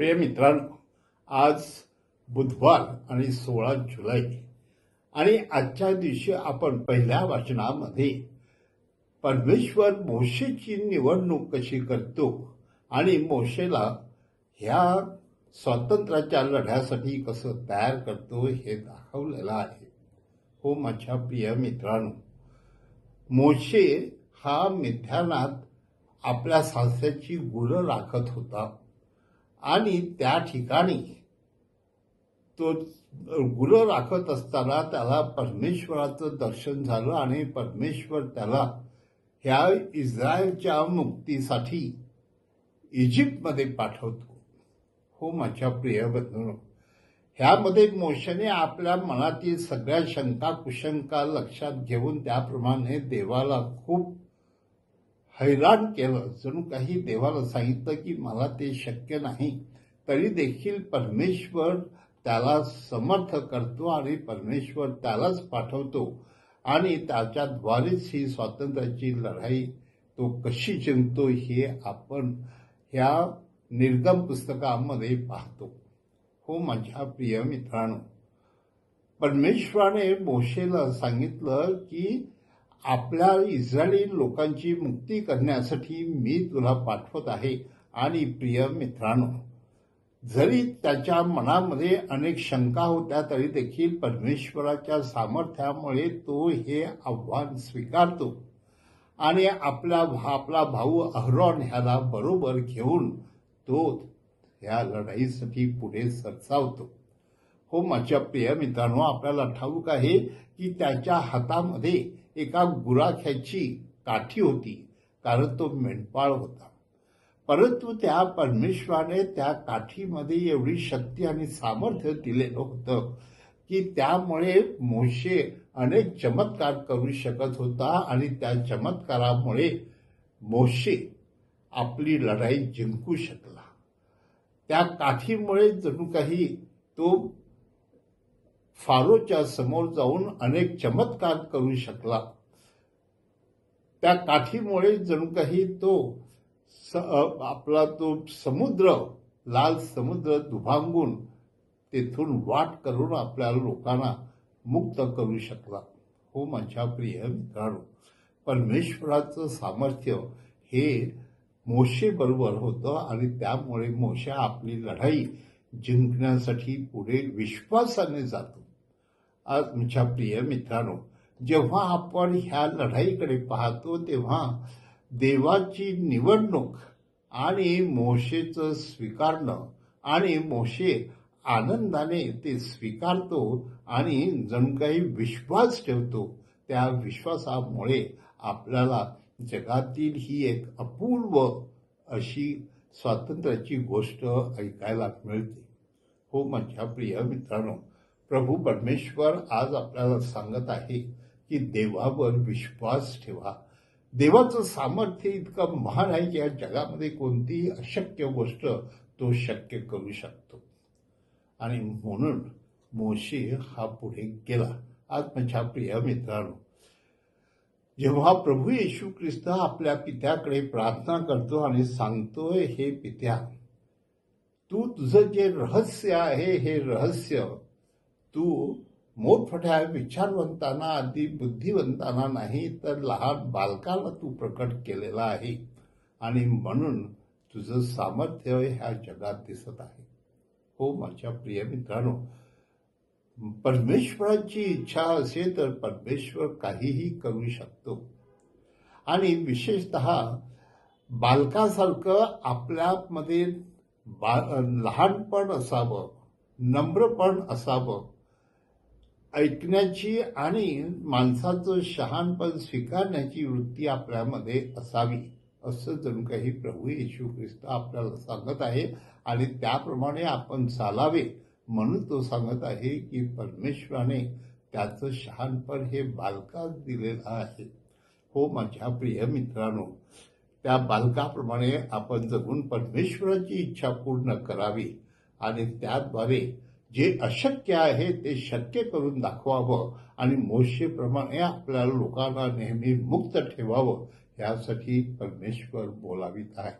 प्रिय मित्रांनो, आज बुधवार आणि 16 जुलै आणि आजच्या दिवशी आपण पहिल्या वाचनामध्ये परमेश्वर मोशेची निवडणूक कशी करतो आणि मोशेला ह्या स्वातंत्र्याच्या लढ्यासाठी कसं तयार करतो हे दाखवलेलं आहे. हो माझ्या प्रिय मित्रांनो, मोशे हा मिद्यानात आपल्या सासऱ्याची गुरं राखत होता आणि त्या ठिकाणी तो गुरं राखत असताना त्याला परमेश्वराचं दर्शन झालं आणि परमेश्वर त्याला ह्या इस्रायलच्या मुक्तीसाठी इजिप्तमध्ये पाठवतो. हो माझ्या प्रिय बंधूंनो, ह्यामध्ये मोशेने आपल्या मनातील सगळ्या शंका कुशंका लक्षात घेऊन त्याप्रमाणे देवाला खूप हैराण केलं. जणू काही देवाला सांगितलं की मला ते शक्य नाही, तरी देखील परमेश्वर त्याला समर्थ करतो आणि परमेश्वर त्यालाच पाठवतो आणि त्याच्याद्वारेच ही स्वातंत्र्याची लढाई तो कशी जिंकतो हे आपण ह्या निर्गम पुस्तकामध्ये पाहतो. हो माझ्या प्रिय मित्रांनो, परमेश्वराने मोशेला सांगितलं की आपल्या इस्रायली लोकांची मुक्ती करण्यासाठी मी तुला पाठवत आहे. आणि प्रिय मित्रांनो, जरी त्याच्या मनामध्ये अनेक शंका होत्या तरी देखील परमेश्वराच्या सामर्थ्यामुळे तो हे आव्हान स्वीकारतो आणि आपला भाऊ अहरोन ह्याला बरोबर घेऊन तो ह्या लढाईसाठी पुढे सरसावतो. हो माझ्या प्रिय मित्रांनो, आपल्याला ठाऊक आहे की त्याच्या हातामध्ये एका गुराख्याची काठी होती, कारण तो मेंढपाळ होता. परंतु त्या परमेश्वराने त्या काठीमध्ये एवढी शक्ती आणि सामर्थ्य दिलेलं होतं की त्यामुळे मोशे अनेक चमत्कार करू शकत होता आणि त्या चमत्कारामुळे मोशे आपली लढाई जिंकू शकला. त्या काठीमुळे जणू काही तो फारोच्या समोर जाऊन अनेक चमत्कार करू शकला. त्या काठीमुळे जणू काही तो आपला तो समुद्र, लाल समुद्र दुभांगून तेथून वाट करून आपल्या लोकांना मुक्त करू शकला. हो माझ्या प्रिय मित्रांनो, परमेश्वराचं सामर्थ्य हे मोशे बरोबर होतं आणि त्यामुळे मोशे आपली लढाई जिंकण्यासाठी पुढे विश्वासाने जातो. आज माझ्या प्रिय मित्रांनो, जेव्हा आपण ह्या लढाईकडे पाहतो तेव्हा देवाची निवडणूक आणि मोशेचं स्वीकारणं आणि मोशे आनंदाने ते स्वीकारतो आणि जणू काही विश्वास ठेवतो. त्या विश्वासामुळे आपल्याला जगातील ही एक अपूर्व अशी स्वातंत्र्याची गोष्ट ऐकायला मिळते. हो माझ्या प्रिय मित्रांनो, प्रभू परमेश्वर आज आपल्याला सांगत आहे की देवावर विश्वास ठेवा. देवाचं सामर्थ्य इतकं महान आहे की या जगामध्ये कोणतीही अशक्य गोष्ट तो शक्य करू शकतो. आणि म्हणून मोशे हा पुढे गेला. आज माझ्या प्रिय मित्रांनो, जेव्हा प्रभू येशू ख्रिस्त आपल्या पित्याकडे प्रार्थना करतो आणि सांगतोय, हे पित्या, तू तुझं जे रहस्य आहे हे रहस्य तू मोठमोठ्या विचारवंतांना, अति बुद्धिवंतांना नाही तर लहान बालकांना तू प्रकट केलेलं आहे आणि म्हणून तुझं सामर्थ्य ह्या जगात दिसत आहे. हो माझ्या प्रिय मित्रांनो, परमेश्वराची इच्छा असेल तर परमेश्वर काहीही करू शकतो. आणि विशेषतः बालकासारखं आपल्यामध्ये लहानपण असावं, नम्रपण असावं, ऐकण्याची आणि माणसाचं शहाणपण स्वीकारण्याची वृत्ती आपल्यामध्ये असावी, असं जणू काही प्रभू येशू ख्रिस्त आपल्याला सांगत आहे आणि त्याप्रमाणे आपण चालावे म्हणून तो सांगत आहे की परमेश्वराने त्याचं शहाणपण हे बालकास दिलेलं आहे. हो माझ्या प्रिय मित्रांनो, त्या बालकाप्रमाणे आपण जगून परमेश्वराची इच्छा पूर्ण करावी आणि त्याद्वारे जे अशक्य आहे ते शक्य करून दाखवावं आणि मोशेप्रमाणे आपल्या लोकांना नेहमी मुक्त ठेवावं, यासाठी परमेश्वर बोलावित आहे.